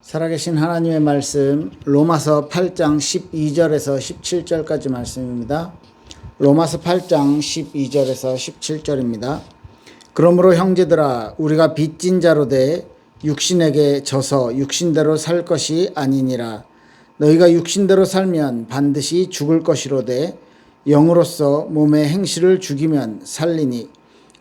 살아계신 하나님의 말씀 로마서 8장 12절에서 17절까지 말씀입니다. 로마서 8장 12절에서 17절입니다. 그러므로 형제들아 우리가 빚진 자로 돼 육신에게 져서 육신대로 살 것이 아니니라. 너희가 육신대로 살면 반드시 죽을 것이로되 영으로서 몸의 행실을 죽이면 살리니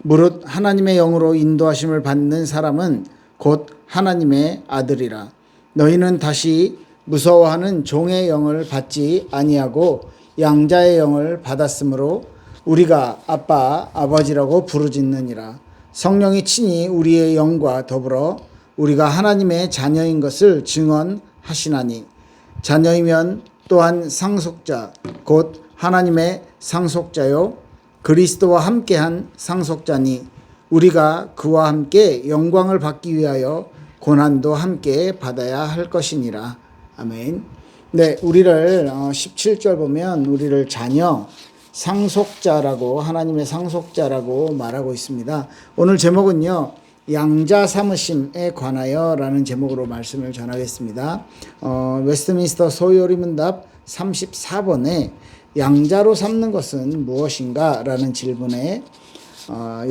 무릇 하나님의 영으로 인도하심을 받는 사람은 곧 하나님의 아들이라. 너희는 다시 무서워하는 종의 영을 받지 아니하고 양자의 영을 받았으므로 우리가 아빠 아버지라고 부르짖느니라. 성령이 친히 우리의 영과 더불어 우리가 하나님의 자녀인 것을 증언하시나니 자녀이면 또한 상속자 곧 하나님의 상속자요 그리스도와 함께한 상속자니 우리가 그와 함께 영광을 받기 위하여 고난도 함께 받아야 할 것이니라. 아멘. 네, 우리를 17절 보면 우리를 자녀, 상속자라고 하나님의 상속자라고 말하고 있습니다. 오늘 제목은요. 양자 삼으심에 관하여라는 제목으로 말씀을 전하겠습니다. 웨스트민스터 소요리 문답 34번에 양자로 삼는 것은 무엇인가? 라는 질문에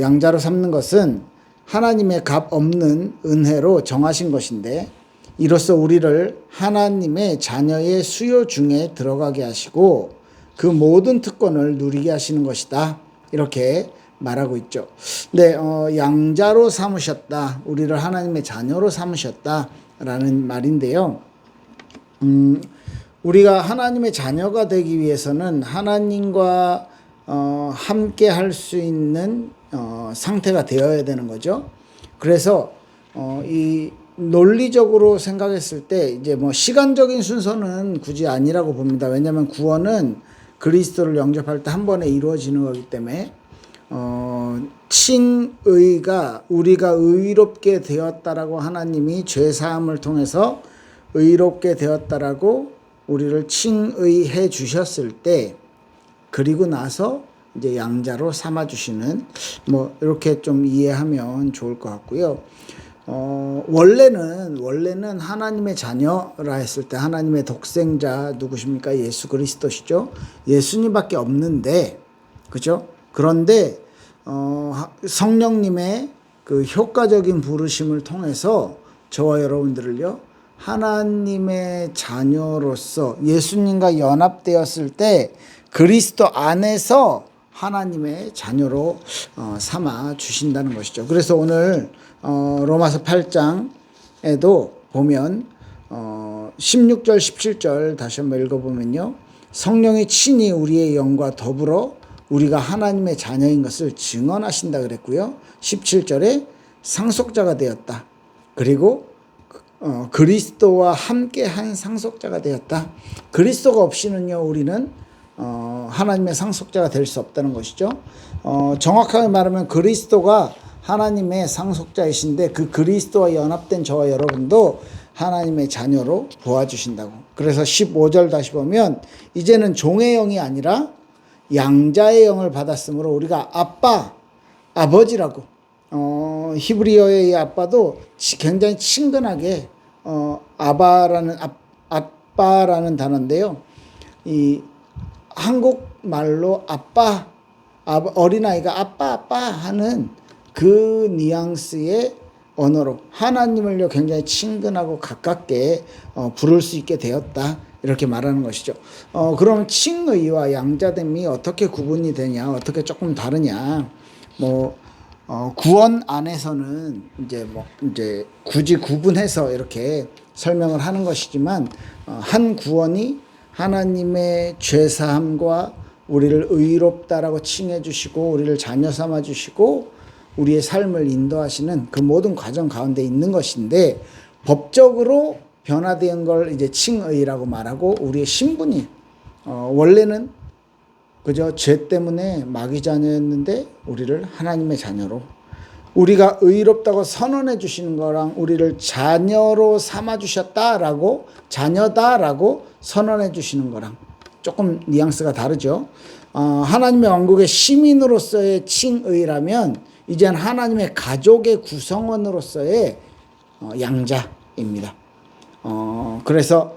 양자로 삼는 것은 하나님의 값 없는 은혜로 정하신 것인데 이로써 우리를 하나님의 자녀의 수요 중에 들어가게 하시고 그 모든 특권을 누리게 하시는 것이다. 이렇게 말하고 있죠. 네, 양자로 삼으셨다. 우리를 하나님의 자녀로 삼으셨다. 라는 말인데요. 우리가 하나님의 자녀가 되기 위해서는 하나님과 함께 할 수 있는 상태가 되어야 되는 거죠. 그래서 이 논리적으로 생각했을 때 이제 뭐 시간적인 순서는 굳이 아니라고 봅니다. 왜냐하면 구원은 그리스도를 영접할 때 한 번에 이루어지는 거기 때문에 칭의가 우리가 의롭게 되었다라고 하나님이 죄 사함을 통해서 의롭게 되었다라고 우리를 칭의해 주셨을 때 그리고 나서 이제 양자로 삼아 주시는 뭐 이렇게 좀 이해하면 좋을 것 같고요. 원래는 하나님의 자녀라 했을 때 하나님의 독생자 누구십니까? 예수 그리스도시죠. 예수님밖에 없는데, 그죠? 그런데 성령님의 그 효과적인 부르심을 통해서 저와 여러분들을요 하나님의 자녀로서 예수님과 연합되었을 때 그리스도 안에서 하나님의 자녀로 삼아 주신다는 것이죠. 그래서 오늘 로마서 8장에도 보면 16절 17절 다시 한번 읽어보면요. 성령이 친히 우리의 영과 더불어 우리가 하나님의 자녀인 것을 증언하신다 그랬고요. 17절에 상속자가 되었다. 그리고 그리스도와 함께한 상속자가 되었다. 그리스도가 없이는요 우리는 하나님의 상속자가 될 수 없다는 것이죠. 정확하게 말하면 그리스도가 하나님의 상속자이신데 그 그리스도와 연합된 저와 여러분도 하나님의 자녀로 보아주신다고. 그래서 15절 다시 보면 이제는 종의 영이 아니라 양자의 영을 받았으므로 우리가 아빠, 아버지라고. 히브리어의 이 아빠도 굉장히 친근하게 아빠라는 단어인데요. 이 한국말로 아빠, 어린아이가 아빠 하는 그 뉘앙스의 언어로 하나님을요 굉장히 친근하고 가깝게 부를 수 있게 되었다. 이렇게 말하는 것이죠. 그럼 칭의와 양자됨이 어떻게 구분이 되냐, 어떻게 조금 다르냐. 구원 안에서는 이제 굳이 구분해서 이렇게 설명을 하는 것이지만 한 구원이 하나님의 죄사함과 우리를 의롭다라고 칭해 주시고 우리를 자녀 삼아 주시고 우리의 삶을 인도하시는 그 모든 과정 가운데 있는 것인데 법적으로 변화된 걸 이제 칭의라고 말하고 우리의 신분이 원래는 그저 죄 때문에 마귀 자녀였는데 우리를 하나님의 자녀로 우리가 의롭다고 선언해 주시는 거랑 우리를 자녀로 삼아 주셨다라고 자녀다라고 선언해 주시는 거랑 조금 뉘앙스가 다르죠. 하나님의 왕국의 시민으로서의 칭의라면 이제는 하나님의 가족의 구성원으로서의 양자입니다. 그래서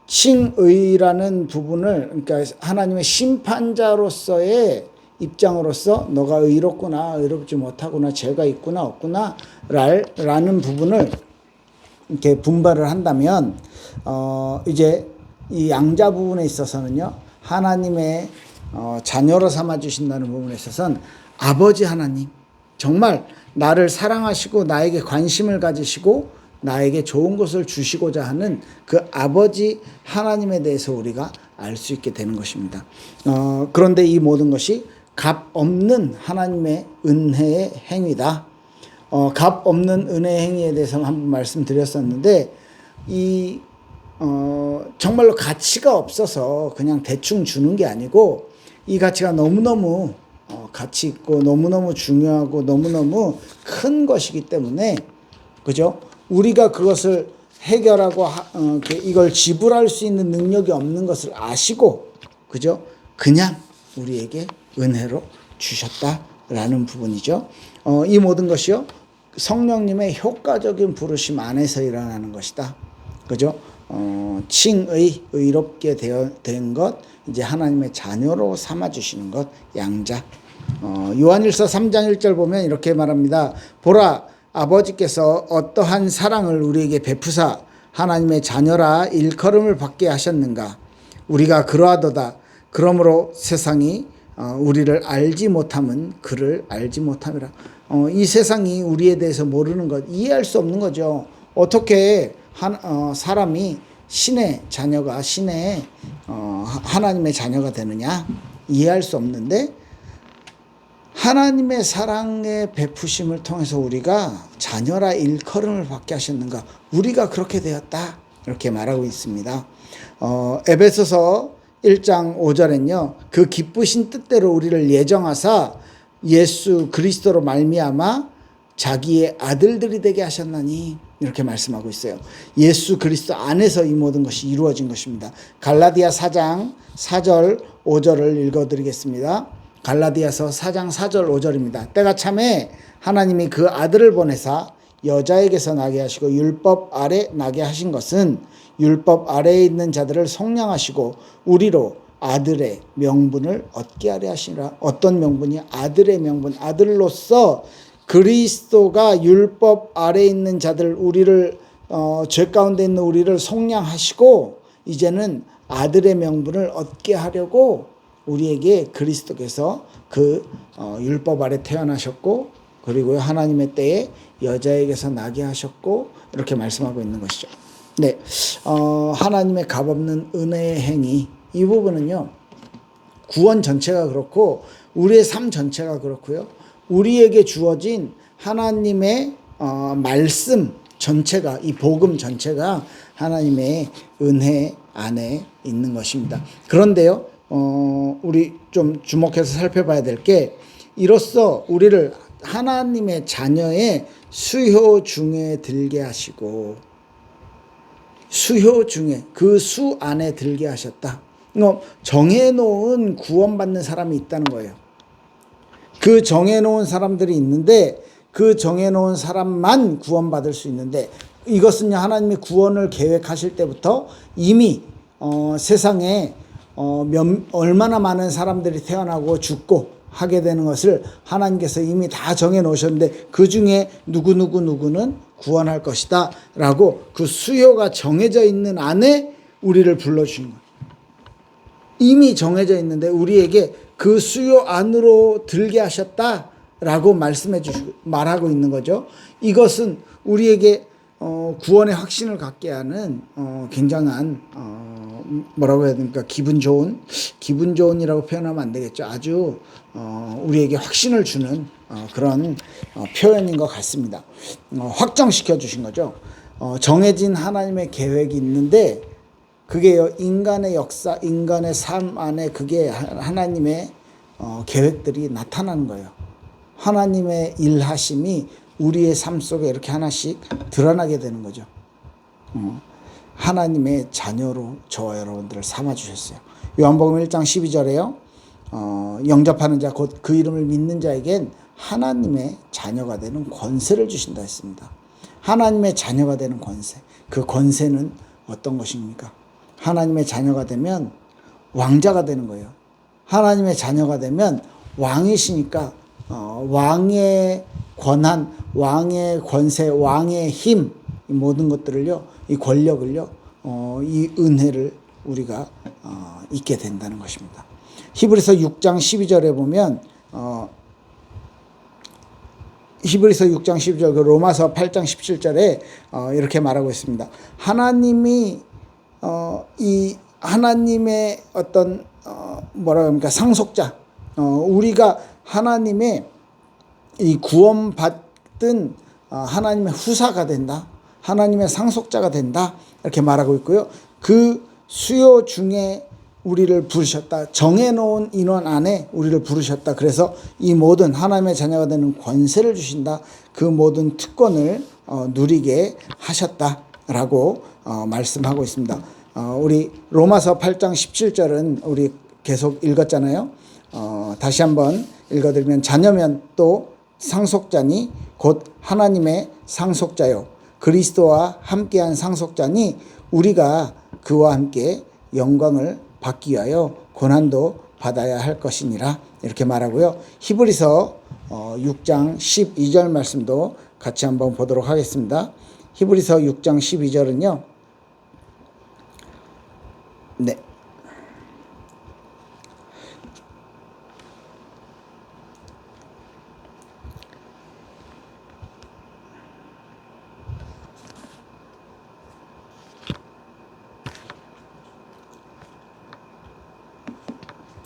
칭의라는 부분을, 그러니까 하나님의 심판자로서의 입장으로서 너가 의롭구나, 의롭지 못하구나, 죄가 있구나, 없구나 라는 부분을 이렇게 분발을 한다면, 이제 이 양자 부분에 있어서는요, 하나님의 자녀로 삼아 주신다는 부분에 있어서는 아버지 하나님, 정말 나를 사랑하시고 나에게 관심을 가지시고 나에게 좋은 것을 주시고자 하는 그 아버지 하나님에 대해서 우리가 알 수 있게 되는 것입니다. 그런데 이 모든 것이 값 없는 하나님의 은혜의 행위다. 값 없는 은혜의 행위에 대해서 한번 말씀드렸었는데, 정말로 가치가 없어서 그냥 대충 주는 게 아니고, 이 가치가 너무너무 가치 있고 너무너무 중요하고 너무너무 큰 것이기 때문에, 그죠? 우리가 그것을 해결하고 이걸 지불할 수 있는 능력이 없는 것을 아시고, 그죠? 그냥 우리에게 은혜로 주셨다라는 부분이죠. 이 모든 것이요, 성령님의 효과적인 부르심 안에서 일어나는 것이다. 그죠? 칭의, 의롭게 된 것, 이제 하나님의 자녀로 삼아주시는 것, 양자. 요한일서 3장 1절 보면 이렇게 말합니다. 보라, 아버지께서 어떠한 사랑을 우리에게 베푸사 하나님의 자녀라 일컬음을 받게 하셨는가. 우리가 그러하도다. 그러므로 세상이 우리를 알지 못함은 그를 알지 못함이라. 이 세상이 우리에 대해서 모르는 것, 이해할 수 없는 거죠. 어떻게 사람이 신의 자녀가 하나님의 자녀가 되느냐, 이해할 수 없는데, 하나님의 사랑의 베푸심을 통해서 우리가 자녀라 일컬음을 받게 하셨는가, 우리가 그렇게 되었다, 이렇게 말하고 있습니다. 에베소서 1장 5절엔요, 그 기쁘신 뜻대로 우리를 예정하사 예수 그리스도로 말미암아 자기의 아들들이 되게 하셨나니, 이렇게 말씀하고 있어요. 예수 그리스도 안에서 이 모든 것이 이루어진 것입니다. 갈라디아 4장 4절 5절을 읽어드리겠습니다. 갈라디아서 4장 4절 5절입니다. 때가 참에 하나님이 그 아들을 보내사 여자에게서 나게 하시고 율법 아래 나게 하신 것은 율법 아래에 있는 자들을 속량하시고 우리로 아들의 명분을 얻게 하려 하시니라. 어떤 명분이? 아들의 명분. 아들로서 그리스도가 율법 아래에 있는 자들, 우리를 죄 가운데 있는 우리를 속량하시고 이제는 아들의 명분을 얻게 하려고 우리에게 그리스도께서 그 율법 아래 태어나셨고, 그리고 하나님의 때에 여자에게서 나게 하셨고, 이렇게 말씀하고 있는 것이죠. 네, 하나님의 값없는 은혜의 행위, 이 부분은요, 구원 전체가 그렇고 우리의 삶 전체가 그렇고요, 우리에게 주어진 하나님의 말씀 전체가, 이 복음 전체가 하나님의 은혜 안에 있는 것입니다. 그런데요, 우리 좀 주목해서 살펴봐야 될 게, 이로써 우리를 하나님의 자녀의 수효 중에 들게 하시고, 수효 중에, 그 수 안에 들게 하셨다. 정해놓은 구원받는 사람이 있다는 거예요. 그 정해놓은 사람들이 있는데, 그 정해놓은 사람만 구원받을 수 있는데, 이것은 하나님이 구원을 계획하실 때부터 이미 세상에 얼마나 많은 사람들이 태어나고 죽고 하게 되는 것을 하나님께서 이미 다 정해 놓으셨는데, 그 중에 누구는 구원할 것이다 라고 그 수요가 정해져 있는 안에 우리를 불러주신 거예요. 이미 정해져 있는데 우리에게 그 수요 안으로 들게 하셨다 라고 말씀해 주시고 말하고 있는 거죠. 이것은 우리에게 구원의 확신을 갖게 하는 굉장한 뭐라고 해야 됩니까? 기분 좋은이라고 표현하면 안 되겠죠. 아주 우리에게 확신을 주는 그런 표현인 것 같습니다. 확정시켜 주신 거죠. 정해진 하나님의 계획이 있는데, 그게요, 인간의 역사, 인간의 삶 안에 그게 하나님의 계획들이 나타나는 거예요. 하나님의 일하심이 우리의 삶 속에 이렇게 하나씩 드러나게 되는 거죠. 하나님의 자녀로 저와 여러분들을 삼아주셨어요. 요한복음 1장 12절에요. 영접하는 자, 곧 그 이름을 믿는 자에겐 하나님의 자녀가 되는 권세를 주신다 했습니다. 하나님의 자녀가 되는 권세. 그 권세는 어떤 것입니까? 하나님의 자녀가 되면 왕자가 되는 거예요. 하나님의 자녀가 되면 왕이시니까 왕의 권한, 왕의 권세, 왕의 힘, 이 모든 것들을요, 이 권력을요, 이 은혜를 우리가 잊게 된다는 것입니다. 히브리서 6장 12절에 보면 히브리서 6장 12절, 로마서 8장 17절에 이렇게 말하고 있습니다. 하나님이 이 하나님의 어떤 뭐라고 합니까? 상속자, 우리가 하나님의 이 구원받은 하나님의 후사가 된다, 하나님의 상속자가 된다, 이렇게 말하고 있고요. 그 수요 중에 우리를 부르셨다. 정해놓은 인원 안에 우리를 부르셨다. 그래서 이 모든 하나님의 자녀가 되는 권세를 주신다. 그 모든 특권을 누리게 하셨다라고 말씀하고 있습니다. 우리 로마서 8장 17절은 우리 계속 읽었잖아요. 다시 한번 읽어드리면, 자녀면 또 상속자니 곧 하나님의 상속자요 그리스도와 함께한 상속자니 우리가 그와 함께 영광을 받기 위하여 고난도 받아야 할 것이니라, 이렇게 말하고요. 히브리서 6장 12절 말씀도 같이 한번 보도록 하겠습니다. 히브리서 6장 12절은요. 네.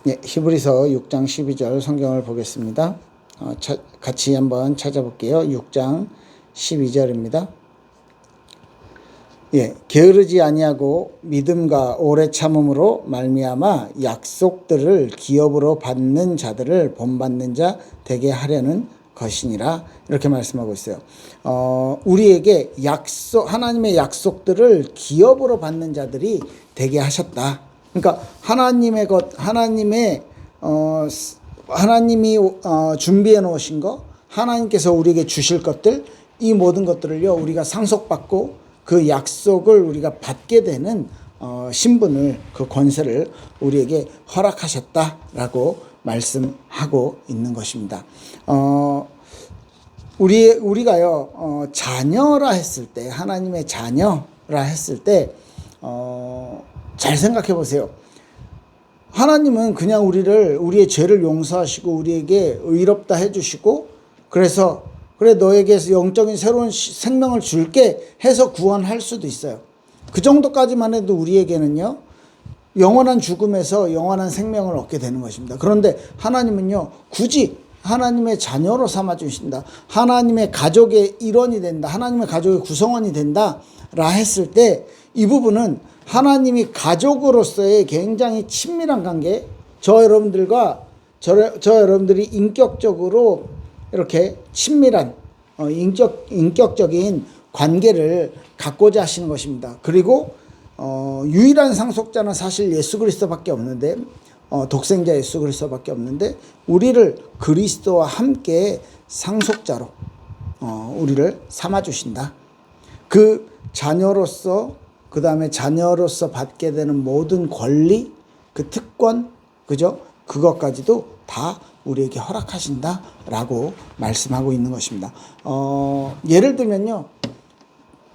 예, 히브리서 6장 12절 성경을 보겠습니다. 같이 한번 찾아볼게요. 6장 12절입니다. 예, 게으르지 아니하고 믿음과 오래 참음으로 말미암아 약속들을 기업으로 받는 자들을 본받는 자 되게 하려는 것이니라, 이렇게 말씀하고 있어요. 우리에게 하나님의 약속들을 기업으로 받는 자들이 되게 하셨다. 그러니까 하나님의 것, 하나님이 준비해 놓으신 거, 하나님께서 우리에게 주실 것들, 이 모든 것들을요, 우리가 상속받고 그 약속을 우리가 받게 되는 신분을, 그 권세를 우리에게 허락하셨다라고 말씀하고 있는 것입니다. 우리가요, 자녀라 했을 때, 하나님의 자녀라 했을 때, 잘 생각해 보세요. 하나님은 그냥 우리의 죄를 용서하시고 우리에게 의롭다 해주시고, 그래서 그래 너에게 영적인 새로운 생명을 줄게 해서 구원할 수도 있어요. 그 정도까지만 해도 우리에게는요, 영원한 죽음에서 영원한 생명을 얻게 되는 것입니다. 그런데 하나님은요, 굳이 하나님의 자녀로 삼아 주신다, 하나님의 가족의 일원이 된다, 하나님의 가족의 구성원이 된다 라 했을 때, 이 부분은 하나님이 가족으로서의 굉장히 친밀한 관계, 여러분들과 여러분들이 인격적으로 이렇게 친밀한 인격적인 관계를 갖고자 하시는 것입니다. 그리고 유일한 상속자는 사실 예수 그리스도밖에 없는데, 독생자 예수 그리스도밖에 없는데, 우리를 그리스도와 함께 상속자로 우리를 삼아 주신다. 그 자녀로서, 그 다음에 자녀로서 받게 되는 모든 권리, 그 특권, 그죠? 그것까지도 다 우리에게 허락하신다라고 말씀하고 있는 것입니다. 예를 들면요,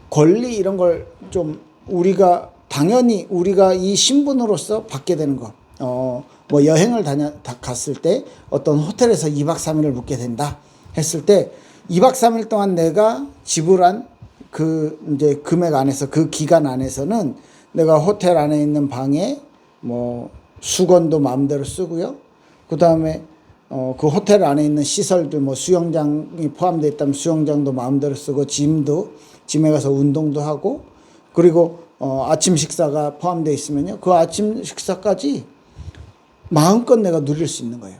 권리 이런 걸 좀 우리가 당연히 우리가 이 신분으로서 받게 되는 것, 뭐 여행을 갔을 때 어떤 호텔에서 2박 3일을 묵게 된다 했을 때, 2박 3일 동안 내가 지불한 그 이제 금액 안에서, 그 기간 안에서는 내가 호텔 안에 있는 방에 뭐 수건도 마음대로 쓰고요. 그 다음에 그 호텔 안에 있는 시설들, 뭐 수영장이 포함되어 있다면 수영장도 마음대로 쓰고, 짐에 가서 운동도 하고, 그리고 아침 식사가 포함되어 있으면요, 그 아침 식사까지 마음껏 내가 누릴 수 있는 거예요.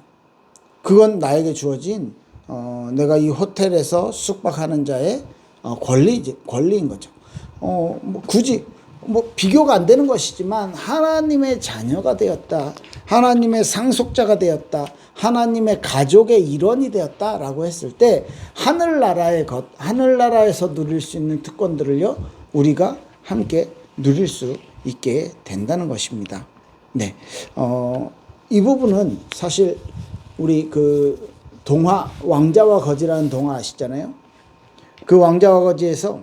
그건 나에게 주어진 내가 이 호텔에서 숙박하는 자의 권리인 거죠. 뭐 굳이 비교가 안 되는 것이지만, 하나님의 자녀가 되었다, 하나님의 상속자가 되었다, 하나님의 가족의 일원이 되었다라고 했을 때, 하늘나라에서 누릴 수 있는 특권들을요, 우리가 함께 누릴 수 있게 된다는 것입니다. 네, 이 부분은 사실 우리 그 동화 왕자와 거지라는 동화 아시잖아요. 그 왕자와 거지에서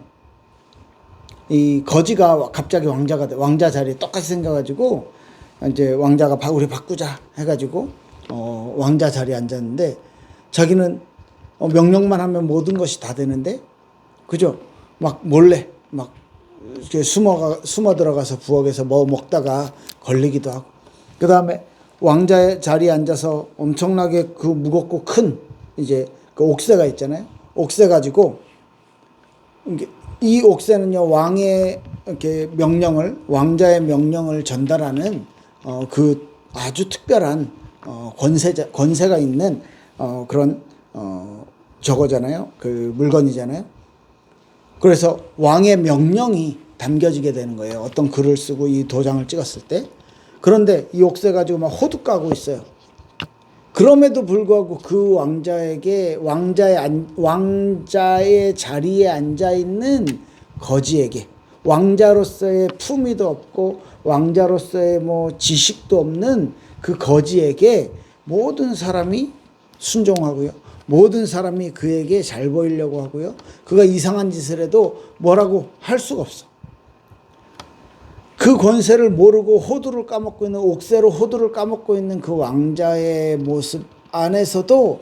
이 거지가 갑자기 왕자가 돼. 왕자 자리에 똑같이 생겨가지고 이제 왕자가 우리 바꾸자 해가지고 왕자 자리에 앉았는데 자기는 명령만 하면 모든 것이 다 되는데 그죠? 막 몰래 막 이렇게 숨어 들어가서 부엌에서 뭐 먹다가 걸리기도 하고 그 다음에 왕자의 자리에 앉아서 엄청나게 그 무겁고 큰 이제 그 옥새가 있잖아요. 옥새 가지고 이 옥새는요 왕의 이렇게 왕자의 명령을 전달하는 그 아주 특별한 권세가 있는 그런 저거잖아요. 그 물건이잖아요. 그래서 왕의 명령이 담겨지게 되는 거예요. 어떤 글을 쓰고 이 도장을 찍었을 때. 그런데 이 옥새 가지고 막 호두 까고 있어요. 그럼에도 불구하고 그 왕자의 자리에 앉아 있는 거지에게 왕자로서의 품위도 없고 왕자로서의 뭐 지식도 없는 그 거지에게 모든 사람이 순종하고요. 모든 사람이 그에게 잘 보이려고 하고요. 그가 이상한 짓을 해도 뭐라고 할 수가 없어. 그 권세를 모르고 호두를 까먹고 있는 옥새로 호두를 까먹고 있는 그 왕자의 모습 안에서도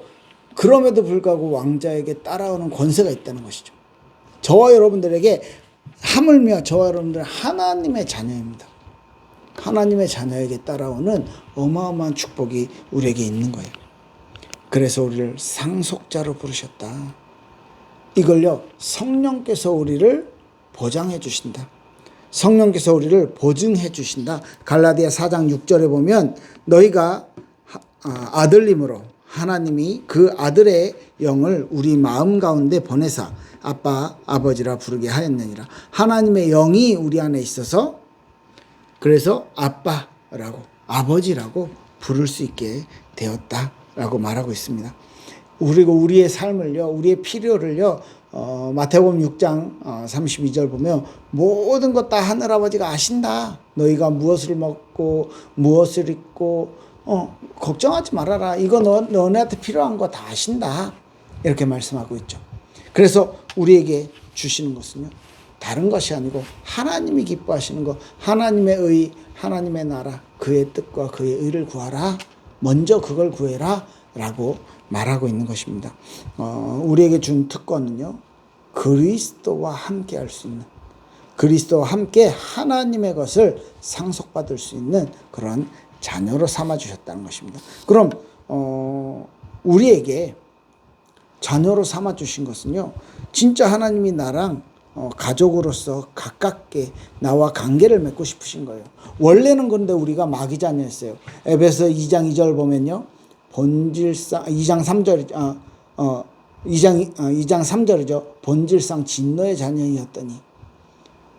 그럼에도 불구하고 왕자에게 따라오는 권세가 있다는 것이죠. 저와 여러분들에게 하물며 저와 여러분들은 하나님의 자녀입니다. 하나님의 자녀에게 따라오는 어마어마한 축복이 우리에게 있는 거예요. 그래서 우리를 상속자로 부르셨다. 이걸요 성령께서 우리를 보장해 주신다. 성령께서 우리를 보증해 주신다. 갈라디아 4장 6절에 보면 너희가 아들님으로 하나님이 그 아들의 영을 우리 마음 가운데 보내사 아빠 아버지라 부르게 하였느니라. 하나님의 영이 우리 안에 있어서 그래서 아빠라고 아버지라고 부를 수 있게 되었다라고 말하고 있습니다. 그리고 우리의 삶을요 우리의 필요를요 마태복음 6장 32절 보면 모든 것 다 하늘아버지가 아신다. 너희가 무엇을 먹고 무엇을 입고 걱정하지 말아라. 이거 너네한테 필요한 거 다 아신다. 이렇게 말씀하고 있죠. 그래서 우리에게 주시는 것은요 다른 것이 아니고 하나님이 기뻐하시는 것, 하나님의 의, 하나님의 나라, 그의 뜻과 그의 의를 구하라. 먼저 그걸 구해라 라고 말하고 있는 것입니다. 우리에게 준 특권은요 그리스도와 함께 할 수 있는, 그리스도와 함께 하나님의 것을 상속받을 수 있는 그런 자녀로 삼아 주셨다는 것입니다. 그럼 우리에게 자녀로 삼아 주신 것은요 진짜 하나님이 나랑 가족으로서 가깝게 나와 관계를 맺고 싶으신 거예요. 원래는 그런데 우리가 마귀 자녀였어요. 에베소 2장 2절 보면요 본질상 2장 3절이죠. 본질상 진노의 자녀이었더니.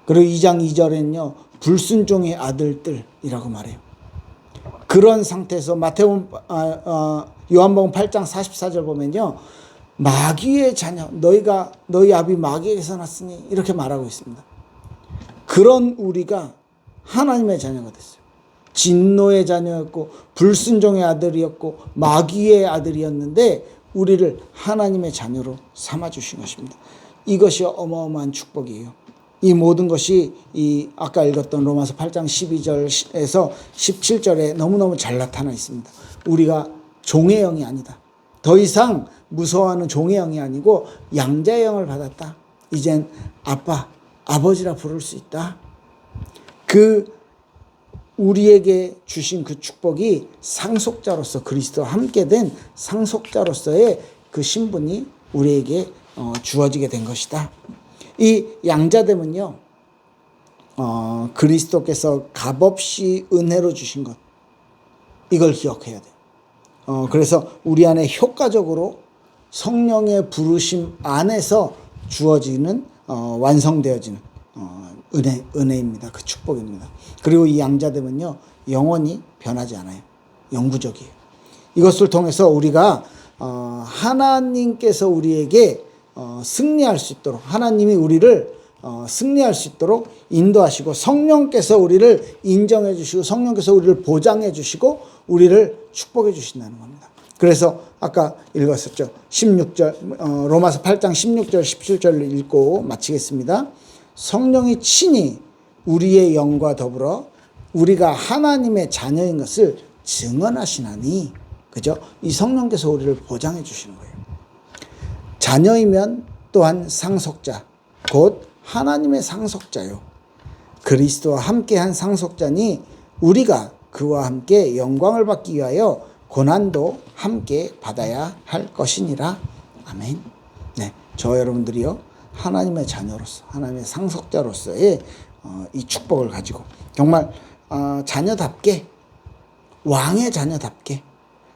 그리고 2장 2절에는요 불순종의 아들들이라고 말해요. 그런 상태에서 요한복음 8장 44절 보면요 마귀의 자녀, 너희 아비 마귀에게서 났으니 이렇게 말하고 있습니다. 그런 우리가 하나님의 자녀가 됐어요. 진노의 자녀였고 불순종의 아들이었고 마귀의 아들이었는데 우리를 하나님의 자녀로 삼아주신 것입니다. 이것이 어마어마한 축복이에요. 이 모든 것이 이 아까 읽었던 로마서 8장 12절에서 17절에 너무너무 잘 나타나 있습니다. 우리가 종의 영이 아니다. 더 이상 무서워하는 종의 영이 아니고 양자의 영을 받았다. 이젠 아빠, 아버지라 부를 수 있다. 그 우리에게 주신 그 축복이 상속자로서 그리스도와 함께 된 상속자로서의 그 신분이 우리에게 주어지게 된 것이다. 이 양자됨은요 그리스도께서 값없이 은혜로 주신 것, 이걸 기억해야 돼요. 그래서 우리 안에 효과적으로 성령의 부르심 안에서 주어지는 완성되어지는 은혜입니다. 그 축복입니다. 그리고 이 양자됨은요 영원히 변하지 않아요. 영구적이에요. 이것을 통해서 우리가 하나님께서 우리에게 승리할 수 있도록 하나님이 우리를 승리할 수 있도록 인도하시고 성령께서 우리를 인정해 주시고 성령께서 우리를 보장해 주시고 우리를 축복해 주신다는 겁니다. 그래서 아까 읽었었죠. 16절 로마서 8장 16절 17절을 읽고 마치겠습니다. 성령이 친히 우리의 영과 더불어 우리가 하나님의 자녀인 것을 증언하시나니, 그죠? 이 성령께서 우리를 보장해 주시는 거예요. 자녀이면 또한 상속자, 곧 하나님의 상속자요. 그리스도와 함께한 상속자니 우리가 그와 함께 영광을 받기 위하여 고난도 함께 받아야 할 것이니라. 아멘. 네, 저 여러분들이요, 하나님의 자녀로서, 하나님의 상속자로서의 이 축복을 가지고 정말 자녀답게, 왕의 자녀답게,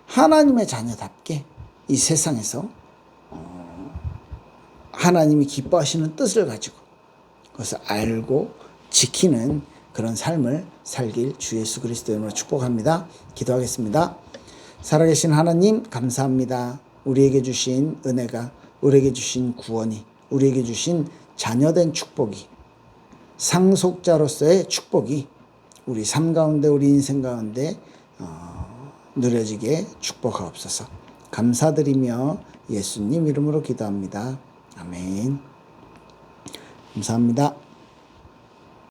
하나님의 자녀답게 이 세상에서 하나님이 기뻐하시는 뜻을 가지고 그것을 알고 지키는 그런 삶을 살길 주 예수 그리스도의 이름으로 축복합니다. 기도하겠습니다. 살아계신 하나님 감사합니다. 우리에게 주신 은혜가, 우리에게 주신 구원이, 우리에게 주신 자녀된 축복이, 상속자로서의 축복이 우리 삶 가운데, 우리 인생 가운데 누려지게 축복하옵소서. 감사드리며 예수님 이름으로 기도합니다. 아멘. 감사합니다.